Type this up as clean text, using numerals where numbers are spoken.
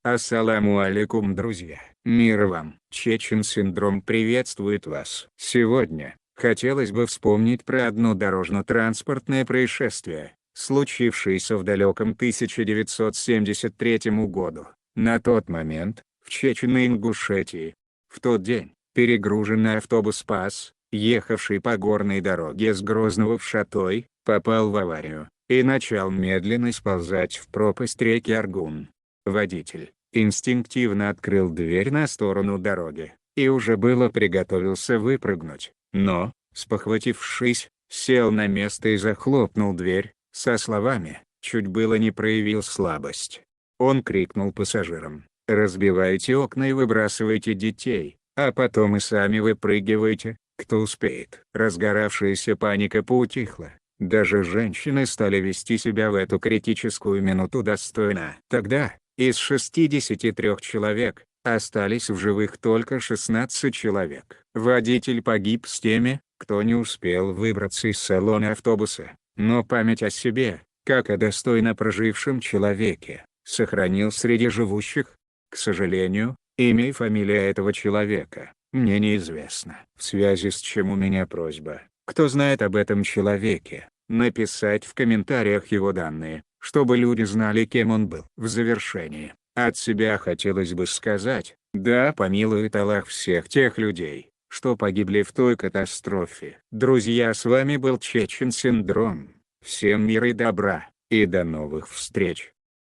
Ассаламу алейкум, друзья. Мир вам. Чечен-синдром приветствует вас. Сегодня хотелось бы вспомнить про одно дорожно-транспортное происшествие, случившееся в далеком 1973 году. На тот момент, в Чечено-Ингушетии. В тот день, перегруженный автобус ПАС, ехавший по горной дороге с Грозного в Шатой, попал в аварию и начал медленно сползать в пропасть реки Аргун. Водитель инстинктивно открыл дверь на сторону дороги, и уже было приготовился выпрыгнуть, но, спохватившись, сел на место и захлопнул дверь, со словами, чуть было не проявил слабость. Он крикнул пассажирам: «Разбивайте окна и выбрасывайте детей, а потом и сами выпрыгивайте, кто успеет». Разгоравшаяся паника поутихла. Даже женщины стали вести себя в эту критическую минуту достойно. Тогда, из 63 человек, остались в живых только 16 человек. Водитель погиб с теми, кто не успел выбраться из салона автобуса, но память о себе, как о достойно прожившем человеке, сохранил среди живущих. К сожалению, имя и фамилия этого человека мне неизвестно. В связи с чем у меня просьба: кто знает об этом человеке, написать в комментариях его данные, чтобы люди знали, кем он был. В завершении, от себя хотелось бы сказать: да помилует Аллах всех тех людей, что погибли в той катастрофе. Друзья, с вами был Чечен Синдром. Всем мира и добра, и до новых встреч.